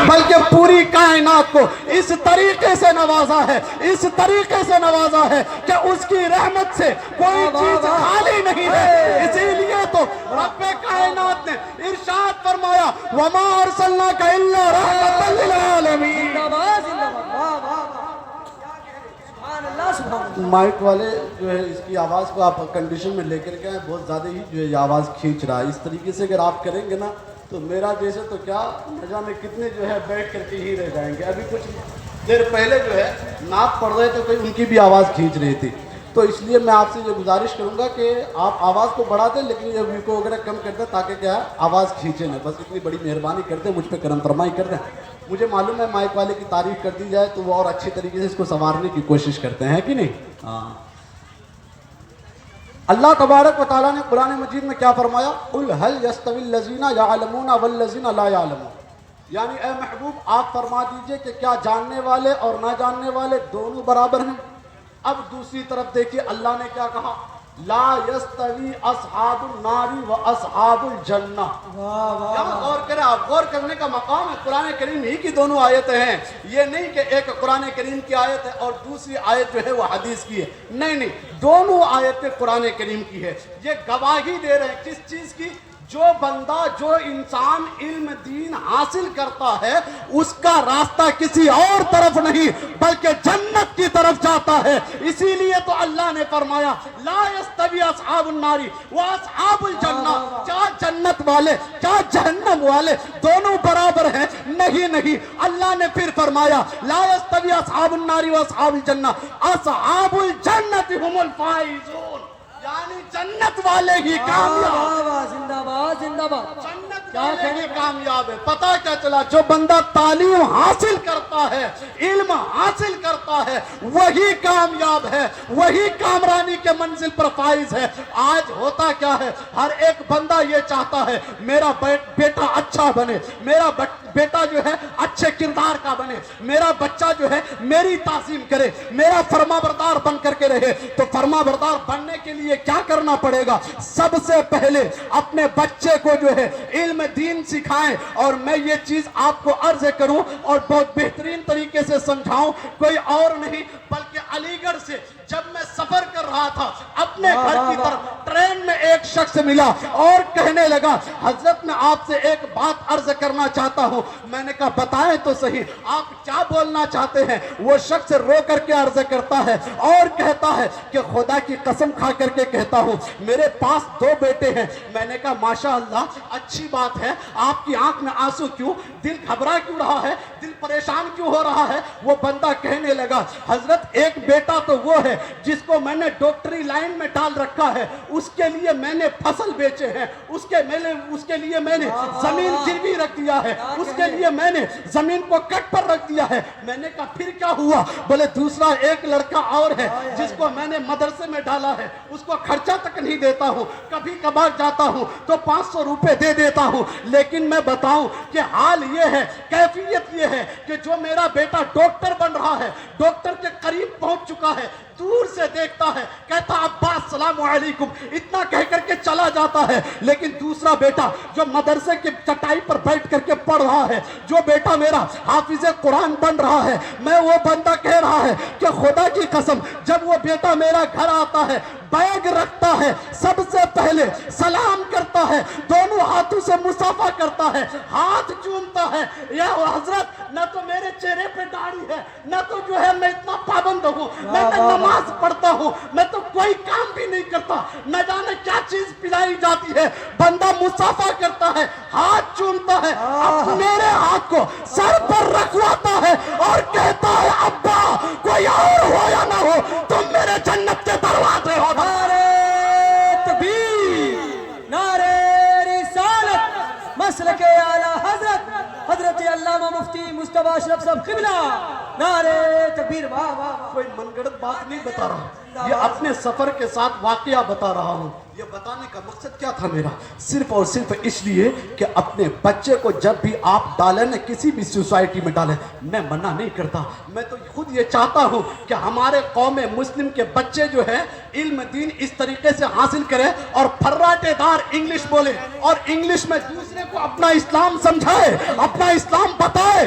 بلکہ پوری کائنات کو اس طریقے سے نوازا ہے، اس طریقے سے نوازا ہے کہ اس کی رحمت سے کوئی چیز خالی نہیں ہے۔ اسی لیے تو رب کائنات نے ارشاد فرمایا وَمَا أَرْسَلْنَاكَ إِلَّا رَحْمَةً لِلْعَالَمِينَ۔ مائک والے جو ہے اس کی آواز کو آپ کنڈیشن میں لے کر کے ہیں، بہت زیادہ ہی جو ہے یہ آواز کھینچ رہا ہے۔ اس طریقے سے اگر آپ کریں گے نا تو میرا جیسے تو کیا نہ جانے کتنے جو ہے بیٹھ کر کے ہی رہ جائیں گے۔ ابھی کچھ دیر پہلے جو ہے نعت پڑھ رہے تھے کوئی، ان کی بھی آواز کھینچ رہی تھی، تو اس لیے میں آپ سے یہ گزارش کروں گا کہ آپ آواز کو بڑھا دیں لیکن یہ ویو کو وغیرہ کم کر دیں تاکہ کیا آواز کھینچے نہ، بس اتنی بڑی مہربانی کر دیں، مجھ پہ کرم فرمائی کر دیں۔ مجھے معلوم ہے مائک والے کی تعریف کر دی جائے تو وہ اور اچھی طریقے سے اس کو سنوارنے کی کوشش کرتے ہیں کہ نہیں؟ ہاں۔ اللہ تبارک و تعالیٰ نے قرآن مجید میں کیا فرمایا؟ قُلْ هَلْ يَسْتَوِي الَّذِينَ يَعْلَمُونَ وَالَّذِينَ لَا يَعْلَمُونَ، یعنی اے محبوب آپ فرما دیجئے کہ کیا جاننے والے اور نہ جاننے والے دونوں برابر ہیں؟ اب دوسری طرف دیکھیے اللہ نے کیا کہا؟ لا یستوی اصحاب النار و اصحاب الجنہ۔ یہاں غور کریں، آپ غور کرنے کا مقام ہے، قرآن کریم ہی کی دونوں آیتیں ہیں، یہ نہیں کہ ایک قرآن کریم کی آیت ہے اور دوسری آیت جو ہے وہ حدیث کی ہے، نہیں، دونوں آیتیں قرآن کریم کی ہے۔ یہ گواہی دے رہے ہیں کس چیز کی؟ جو بندہ، جو انسان علم دین حاصل کرتا ہے اس کا راستہ کسی اور طرف نہیں بلکہ جنت کی طرف جاتا ہے۔ اسی لیے تو اللہ نے فرمایا لا یستوی اصحاب النار و اصحاب الجنہ، کیا جنت والے کیا جہنم والے دونوں برابر ہیں؟ نہیں، اللہ نے پھر فرمایا لا یستوی اصحاب النار و اصحاب الجنہ، اصحاب الجنت هم الفائزون، یعنی جنت والے ہی کامیاب، زندہ باد زندہ باد۔ جنت والے ہی کامیاب ہے۔ پتہ کیا چلا؟ جو بندہ تعلیم حاصل کرتا ہے، علم حاصل کرتا ہے، وہی کامیاب ہے، وہی کامرانی کے منزل پر فائز ہے۔ آج ہوتا کیا ہے؟ ہر ایک بندہ یہ چاہتا ہے میرا بیٹا اچھا بنے، میرا بیٹا جو ہے اچھے کردار کا بنے، میرا بچہ جو ہے میری تعظیم کرے، میرا فرما بردار بن کر کے رہے۔ تو فرما بردار بننے کے لیے کیا کرنا پڑے گا؟ سب سے پہلے اپنے بچے کو جو ہے علم دین سکھائیں۔ اور میں یہ چیز آپ کو عرض کروں اور بہت بہترین طریقے سے سمجھاؤں، کوئی اور نہیں بلکہ علی گڑھ سے جب میں سفر کر رہا تھا اپنے گھر کی طرف، ٹرین میں ایک شخص ملا اور کہنے لگا حضرت میں آپ سے ایک بات عرض کرنا چاہتا ہوں۔ میں نے کہا بتائیں تو صحیح آپ کیا بولنا چاہتے ہیں؟ وہ شخص رو کر کے عرض کرتا ہے اور کہتا ہے کہ خدا کی قسم کھا کر کے کہتا ہوں میرے پاس 2 بیٹے ہیں۔ میں نے کہا ماشاءاللہ اچھی بات ہے، آپ کی آنکھ میں آنسو کیوں؟ دل گھبرا کیوں رہا ہے؟ دل پریشان کیوں ہو رہا ہے؟ وہ بندہ کہنے لگا حضرت ایک بیٹا تو وہ ہے جس کو میں نے ڈاکٹری لائن میں ڈال رکھا ہے، اس کے لیے میں نے فصل بیچے ہیں، اس کے لیے میں نے زمین گروی رکھ دیا ہے، اس کے لیے میں نے زمین کو کٹ پر رکھ دیا ہے۔ میں نے کہا پھر کیا ہوا؟ بولے دوسرا ایک لڑکا اور ہے جس کو میں نے مدرسے میں ڈالا ہے، اس کو خرچہ تک نہیں دیتا ہوں، کبھی کبھار جاتا ہوں تو 500 روپے دے دیتا ہوں۔ لیکن میں بتاؤں کہ حال یہ ہے، کیفیت یہ ہے کہ جو میرا بیٹا ڈاکٹر بن رہا ہے، ڈاکٹر کے قریب پہنچ چکا ہے، دور سے دیکھتا ہے، کہتا ابا السلام علیکم، اتنا کہہ کر کے چلا جاتا ہے۔ لیکن دوسرا بیٹا جو مدرسے کی چٹائی پر بیٹھ کر کے پڑھ رہا ہے، جو بیٹا میرا حافظ قرآن بن رہا ہے، میں وہ بندہ کہہ رہا ہے کہ خدا کی قسم جب وہ بیٹا میرا گھر آتا ہے، بیگ رکھتا ہے، سب سے پہلے سلام کرتا ہے، دونوں ہاتھوں سے مصافحہ کرتا ہے، ہاتھ چومتا ہے۔ یا حضرت نہ تو میرے چہرے پہ داڑھی ہے، نہ تو جو ہے میں اتنا پابند ہوں، میں نماز پڑھتا ہوں، میں تو کوئی کام بھی نہیں کرتا، نہ جانے کیا چیز پلائی جاتی ہے، بندہ مصافحہ کرتا ہے، ہاتھ چومتا ہے، اب میرے ہاتھ کو سر پر رکھواتا ہے اور کہتا ہے ابا کوئی اور ہو یا نہ ہو تم میرے جنت کے دروازے ہو۔ نعرہ تکبیر، نعرہ رسالت، مسلک اعلیٰ حضرت علامہ مفتی مصطفیٰ اشرف صاحب قبلہ، نعرہ تکبیر۔ واہ واہ، کوئی من گڑت بات نہیں بتا رہا، یہ اپنے سفر کے ساتھ واقعہ بتا رہا ہوں۔ یہ بتانے کا مقصد کیا تھا میرا؟ صرف اور صرف اس لیے کہ اپنے بچے کو جب بھی آپ ڈالیں نا کسی بھی سوسائٹی میں ڈالیں، میں منع نہیں کرتا، میں تو خود یہ چاہتا ہوں کہ ہمارے قوم مسلم کے بچے جو ہے علم دین اس طریقے سے حاصل کریں اور پھراٹے دار انگلش بولے اور انگلش میں دوسرے کو اپنا اسلام سمجھائے، اپنا اسلام بتائے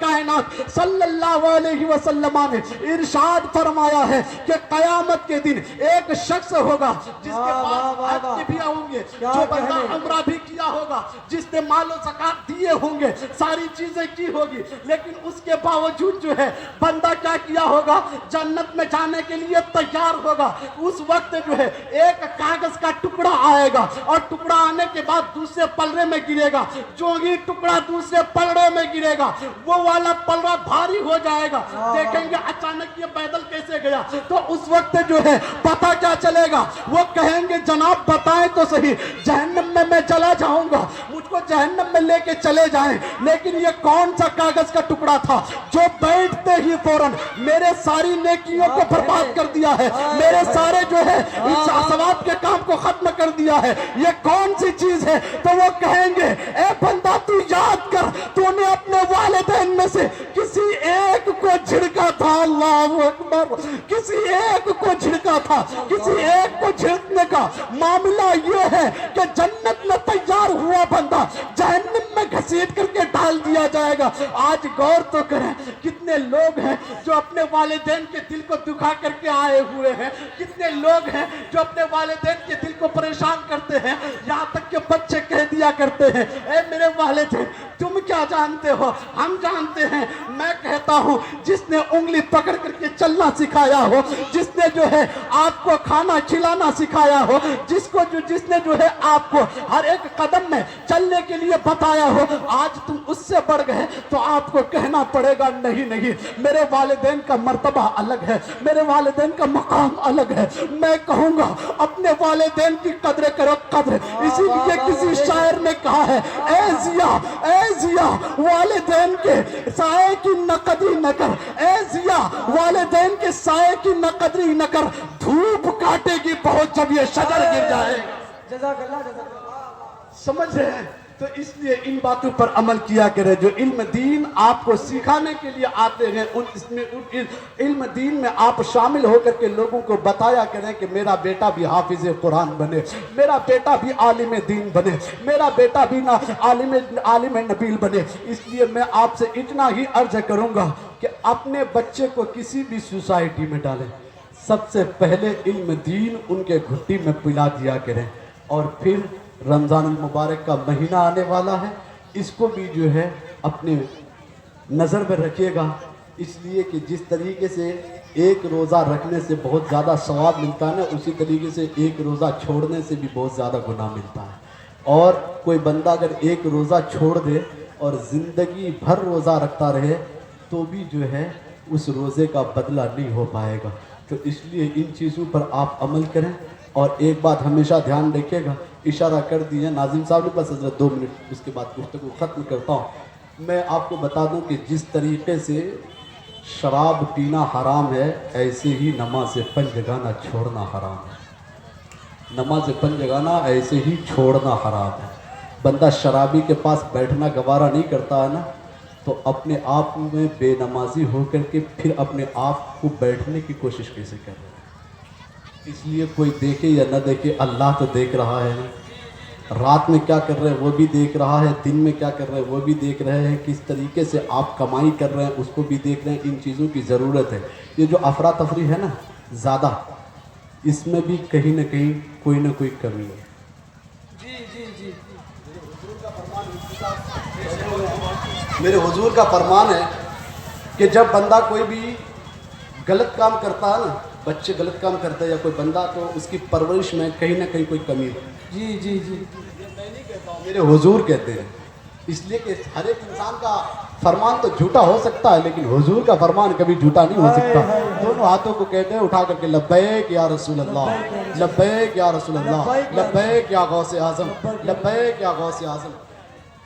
کائنات صلی اللہ علیہ وسلم نے ارشاد فرمایا ہے کہ قیامت کے دن ایک شخص ہوگا جس کے پاس حج بھی ہوں گے، جو بندہ عمرہ بھی کیا ہوگا، جس نے مال و زکات دیے ہوں گے، ساری چیزیں کی ہوگی، لیکن اس کے باوجود جو ہے بندہ کیا کیا ہوگا، جنت میں جانے کے لیے تیار ہوگا۔ اس وقت جو ہے ایک کاغذ کا ٹکڑا آئے گا اور ٹکڑا آنے کے بعد دوسرے پلڑے میں گرے گا، جو ہی ٹکڑا دوسرے پلڑے میں گرے گا وہ والا پلڑا بھاری ہو جائے گا، دیکھیں گے اچانک یہ پیدل کیسے گیا، تو اس وقت جو ہے پتہ کیا چلے گا، وہ کہیں گے جناب بتائیں تو صحیح، جہنم میں چلا جاؤں گا، مجھ کو جہنم میں لے کے چلے جائیں، لیکن یہ کون سا کاغذ کا ٹکڑا تھا جو بیٹھتے ہی فوراً میرے ساری نیکیوں کو برباد کر دیا ہے، میرے سارے جو ہے ثواب کے کام کو ختم کر دیا ہے، یہ کون سی چیز ہے؟ تو وہ کہیں گے اے بندہ تو یاد کر، تو نے اپنے والدین میں سے کسی ایک کو جھڑکا تھا، اللہ اکبر، کسی ایک کو جھڑکا تھا، کسی ایک کو جھڑکنے کا معاملہ یہ ہے کہ جنت میں تیار ہوا بندہ جہنم میں گھسیٹ کر کے ڈال دیا جائے گا۔ آج غور تو کریں کتنے لوگ ہیں جو اپنے والدین کے دل کو دکھا کر کے آئے ہوئے ہیں، کتنے لوگ ہیں جو اپنے والدین کے دل کو پریشان کرتے ہیں، یہاں تک کہ بچے کہہ دیا کرتے ہیں اے میرے والدین تم کیا جانتے ہو، ہم جانتے ہیں۔ میں کہتا ہوں جس نے انگلی پکڑ کر کے چلنا سکھایا ہو، جس نے جو ہے آپ کو کھانا کھلانا سکھایا ہو، جس نے جو ہے آپ کو ہر ایک قدم میں چلنے کے لیے بتایا ہو، آج تم اس سے بڑھ گئے تو آپ کو کہنا پڑے گا نہیں میرے والدین کا مرتبہ الگ ہے، میرے والدین کا مقام الگ ہے۔ میں کہوں گا اپنے والدین کی قدر کرو قدر، اسی لیے کسی شاعر نے کہا ہے اے ضیا والدین کے سائے کی نقدری نہ کر، اے ضیا والدین کے سائے کی نقدری نہ کر، دھوپ کاٹے گی بہت جب یہ شجر گر جائے۔ جزاک اللہ جزاک اللہ۔ سمجھ رہے ہیں؟ تو اس لیے ان باتوں پر عمل کیا کرے، جو علم دین آپ کو سکھانے کے لیے آتے ہیں علم دین میں آپ شامل ہو کر کے لوگوں کو بتایا کریں کہ میرا بیٹا بھی حافظ قرآن بنے، میرا بیٹا بھی عالم دین بنے، میرا بیٹا بھی عالم نبیل بنے۔ اس لیے میں آپ سے اتنا ہی عرض کروں گا کہ اپنے بچے کو کسی بھی سوسائٹی میں ڈالیں، سب سے پہلے علم دین ان کے گھٹی میں پلا دیا کریں، اور پھر رمضان المبارک کا مہینہ آنے والا ہے، اس کو بھی جو ہے اپنے نظر میں رکھیے گا، اس لیے کہ جس طریقے سے ایک روزہ رکھنے سے بہت زیادہ ثواب ملتا ہے نا، اسی طریقے سے ایک روزہ چھوڑنے سے بھی بہت زیادہ گناہ ملتا ہے۔ اور کوئی بندہ اگر ایک روزہ چھوڑ دے اور زندگی بھر روزہ رکھتا رہے تو بھی جو ہے اس روزے کا بدلہ نہیں ہو پائے گا۔ تو اس لیے ان چیزوں پر آپ عمل کریں، اور ایک بات ہمیشہ دھیان رکھیے گا، اشارہ کر دیا ناظم صاحب نے، بس حضرت 2 منٹ اس کے بعد گفتگو ختم کرتا ہوں۔ میں آپ کو بتا دوں کہ جس طریقے سے شراب پینا حرام ہے، ایسے ہی نماز پنجگانہ چھوڑنا حرام ہے، نماز پنجگانہ ایسے ہی چھوڑنا حرام ہے۔ بندہ شرابی کے پاس بیٹھنا گوارا نہیں کرتا ہے نا، تو اپنے آپ میں بے نمازی ہو کر کے پھر اپنے آپ کو بیٹھنے کی کوشش کیسے کر رہے ہیں؟ اس لیے کوئی دیکھے یا نہ دیکھے اللہ تو دیکھ رہا ہے نا، رات میں کیا کر رہے ہیں وہ بھی دیکھ رہا ہے، دن میں کیا کر رہے ہیں وہ بھی دیکھ رہے ہیں، کس طریقے سے آپ کمائی کر رہے ہیں اس کو بھی دیکھ رہے ہیں۔ ان چیزوں کی ضرورت ہے۔ یہ جو افراتفری ہے نا زیادہ، اس میں بھی کہیں نہ کہیں کوئی نہ کوئی کمی ہے۔ میرے حضور کا فرمان ہے کہ جب بندہ کوئی بھی غلط کام کرتا ہے نا، بچے غلط کام کرتے ہیں یا کوئی بندہ، تو اس کی پرورش میں کہیں نہ کہیں کوئی کمی ہے۔ جی میں نہیں کہتا ہوں، میرے حضور کہتے ہیں، اس لیے کہ ہر ایک انسان کا فرمان تو جھوٹا ہو سکتا ہے لیکن حضور کا فرمان کبھی جھوٹا نہیں ہو سکتا۔ دونوں ہاتھوں کو کہتے ہیں اٹھا کر کے لبیک یا رسول اللہ، لبیک یا رسول اللہ، لبیک یا غوث اعظم، لبیک یا غوث اعظم۔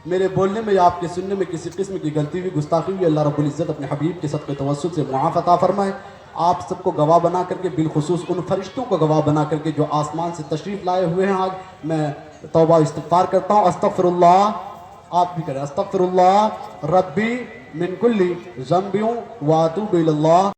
میرے بولنے میں یا آپ کے سننے میں کسی قسم کی غلطی ہوئی، گستاخی ہوئی، اللہ رب العزت اپنے حبیب کے صدقے توسل سے معاف عطا فرمائے۔ آپ سب کو گواہ بنا کر کے، بالخصوص ان فرشتوں کو گواہ بنا کر کے جو آسمان سے تشریف لائے ہوئے ہیں، آج میں توبہ استغفار کرتا ہوں۔ استغفر اللہ، آپ بھی کریں، استغفر اللہ ربی من کل ذنب و اتوب الی اللہ۔